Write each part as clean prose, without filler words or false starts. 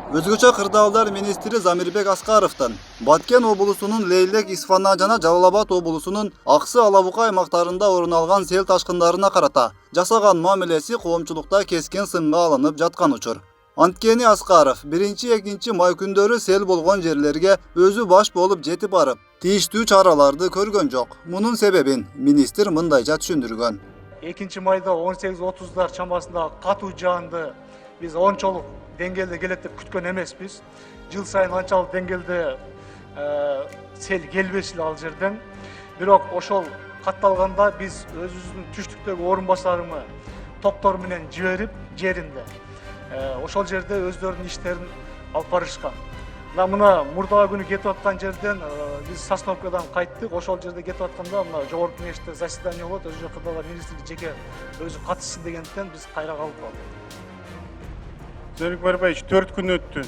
Өзгөчө кырдаалдар министри Замирбек Аскаровдон Баткен облусунун Лейлек, Исфана жана Жалал-Абад облусунун Аксы, Алабука аймактарында орун алган сел ташкындарына карата жасаган мамилеси коомчулукта кескен сынга алынып жаткан учур. Анткени Аскаров 1-2 май күндөрү сел болгон жерлерге өзү баш болуп жетип барып, тийиштүү чараларды көргөн жок. Мунун себебин министр мындайча түшүндүргөн. 2 майда 18:30 чамасында катуу жаанды биз ончолук деңгээлде келет деп күткөн эмеспиз. Жыл сайын анчалык деңгээлде сел келбеши ал жерден. Бирок ошол катталганда биз өзүбүздүн түштүктөгү орун басарымы топтор менен жиберип жеринде ошол жерде өздөрүнүн иштерин алып барышкан. Мына мурдагы күнү кетип аткан жерден биз Сосновкадан кайттык. Ошол жерде кетип атканда мына жогорку кеңеште заседание болот, өзү кырдаалдар министрлиги жеке өзү катышсын дегенден биз кайра калып калдык. Замирбек Барбаевич, 4 күн өттү.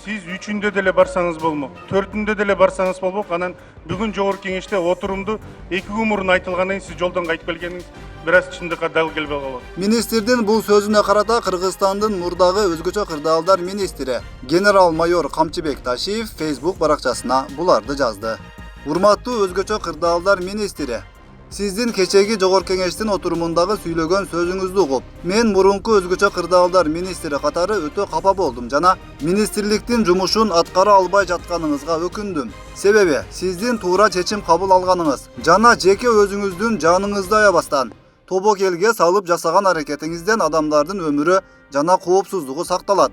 Сиз 3-үндө деле барсаңыз болмок, 4-үндө деле барсаңыз болмок. Анан бүгүн жогорку кеңеште отурумду 2 күн мурун айтылгандан кийин сиз жолдон кайтып келгениңиз бир аз чындыкка дал келбей калат. Министрдин бул сөзүнө карата Кыргызстандын мурдагы өзгөчө кырдаалдар министри генерал-майор Камчыбек Ташиев Facebook баракчасына буларды жазды. Урматтуу өзгөчө кырдаалдар министри, сиздин кечеги жогорку кеңештин отурумундагы сүйлөгөн сөзүңүздү угуп, мен мурунку өзгөчө кырдаалдар министри катары өтө капа болдум жана министрликтин жумушун аткара албай жатканыңызга өкүндүм. Себеби сиздин туура чечим кабыл алганыңыз жана жеке өзүңүздүн жаныңызды аябастан тобокелге салып жасаган аракетиңизден адамдардын өмүрү жана коопсуздугу сакталат.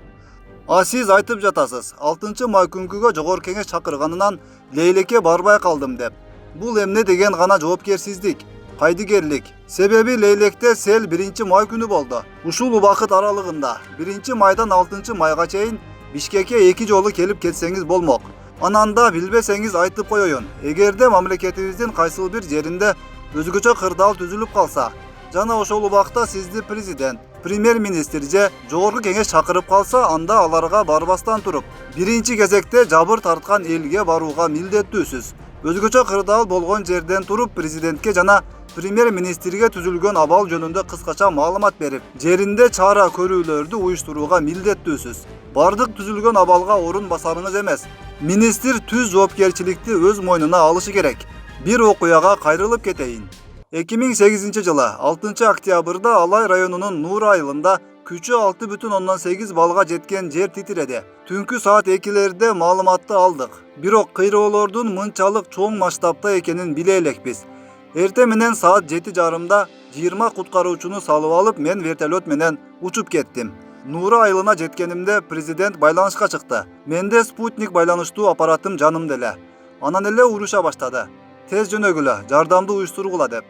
Сиз айтып жатасыз, 6 май күнкүгө жогорку кеңеш чакырганынан Лейлекке барбай калдым деп. Бул эмне деген гана жоопкерсиздик, кайдыгерлик. Себеби Лейлекте сел 1 май күнү болду. Ушул убакыт аралыгында 1 майдан 6 майга чейин Бишкекке 2 жолу келип кетсеңиз болмок. Анан да билбесеңиз айтып коеюн. Эгерде мамлекетибиздин кайсыл бир жеринде өзгөчө кырдаал түзүлүп калса, жана ошол убакта сизди президент, премьер-министр же жогорку кеңеш чакырып калса, анда аларга барбастан туруп, биринчи кезекте жабыр тарткан элге барууга милдеттүүсүз. Өзгөчө кырдаал болгон жерден туруп президентке жана премьер-министрге түзүлгөн абал жөнүндө кыскача маалымат берип, жеринде чара көрүүлөрдү уюштурууга милдеттүүсүз. Бардык түзүлгөн абалга орун басарыңыз эмес. Министр түз жоопкерчиликти өз мойнуна алышы керек. Бир окуяга кайрылып кетейин. 2008 жылы 6 октябрда Алай районунун Нуура айылында күчү 6,8 балга жеткен жер титиреди. Түнкү саат 2-лерде маалыматты алдык. Бирок кыйроолордун мынчалык чоң масштабта экенин биле элекпиз. Эрте менен саат 7:30 20 куткаруучуну салып алып, мен вертолет менен учуп кеттим. Нуура айылына жеткенимде президент байланышка чыкты. Менде спутник байланыштуу аппаратым жанымда эле. Анан эле уруша баштады. Тез жөнөгүлө, жардамды уюштургула деп.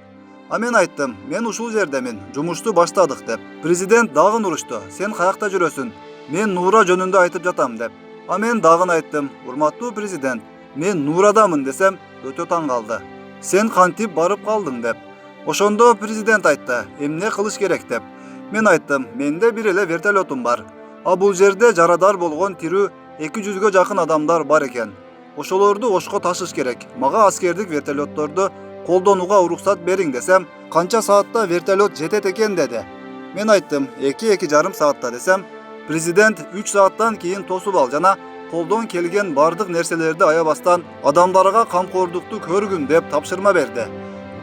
Мен айттым, мен ушул жердемин, жумушту баштадык деп. Президент дагы урушту. Сен каякта жүрөсүн? Мен Нуура жөнүндө айтып жатам деп. Мен дагы айттым, урматтуу президент, мен Нуурадамын десем, өтө таң калды. Сен кантип барып калдың деп. Ошондо президент айтты, эмне кылыш керек деп. Мен айттым, менде бир эле вертолетум бар. Бул жерде жарадар болгон тирүү 200-гө жакын адамдар бар экен. Ошолорду Ошко ташыш керек. Мага аскердик вертолетторду колдонууга уруксат бериң десем, канча саатта вертолет жетет экен деди. Мен айттым, 2-2,5 саатта десем, президент 3 сааттан кийин тосуп ал жана колдон келген бардык нерселерди аябастан адамдарга камкордукту көргүн деп тапшырма берди.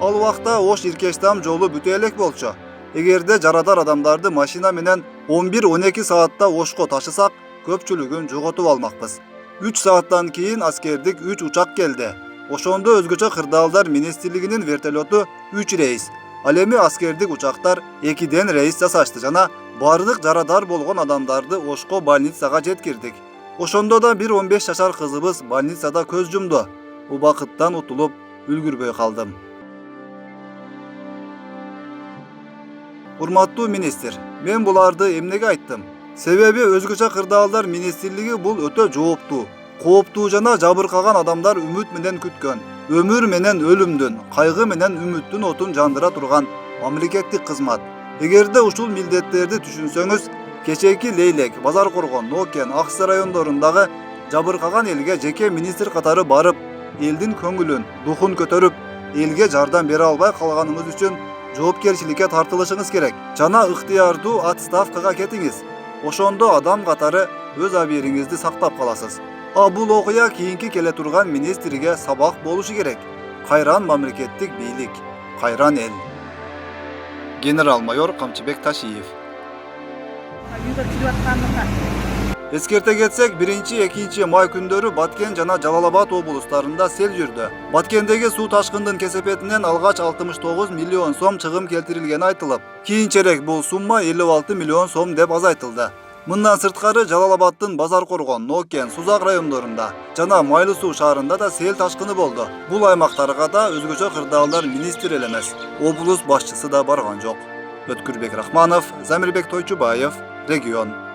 Ал убакта Ош Иркештам жолу бүтө элек болчу. Эгерде жарадар адамдарды машина менен 11-12 саатта Ошко ташысак, көпчүлүгүн жоготуп алмакпыз. 3 сааттан кийин аскердик 3 учак келди. Ошондо өзгөчө кырдаалдар министрлигинин вертолету 3 рейс. Ал эми аскердик учактар 2 рейс жасашты жана бардык жарадар болгон адамдарды Ошко больницага жеткирдик. Ошондо да бир 15 жашар кызыбыз больницада көз жумду. Убакыттан утулуп үлгүрбөй калдым. Урматтуу министр, мен буларды эмнеге айттым? Себеби өзгөчө кырдаалдар министрлиги бул өтө жооптуу, кооптуу жана жабыркаган адамдар үмүт менен күткөн, өмүр менен өлүмдүн, кайгы менен үмүттүн отун жандыра турган мамлекеттик кызмат. Эгерде ушул милдеттерди түшүнсөңүз, кечеки Лейлек, Базар Коргон, Нокен, Аксы райондорундагы жабыркаган элге жеке министр катары барып, элдин көңүлүн, духун көтөрүп, элге жардам бере албай калганыңыз үчүн жоопкерчиликке тартылышыңыз керек жана ыктыярдуу отставкага кетиңиз. Ошондо адам катары өз абийириңизди сактап каласыз. Бул окуя кийинки келе турган министрге сабак болушу керек. Кайран мамлекеттик бийлик, кайран эл. Генерал-майор Камчыбек Ташиев. Үйгө кирип аткандыгы. Эскерте кетсек, 1-2 май күндөрү Баткен жана Жалал-Абад облустарында сел жүрдү. Баткендеги суу ташкындын кесепетинен алгач 69 миллион сом чыгым келтирилгени айтылып, кийинчерээк бул сумма 56 миллион сом деп азайтылды. Мындан сырткары Жалал-Абаддын Базар-Коргон, Нокен, Сузак райондорунда жана Майлуу суу шаарында да сел ташкыны болду. Бул аймактарга да өзгөчө кырдаалдар министри эле эмес, облус башчысы да барган жок. Өткүрбек Рахманов, Замирбек Тойчубаев, Регион.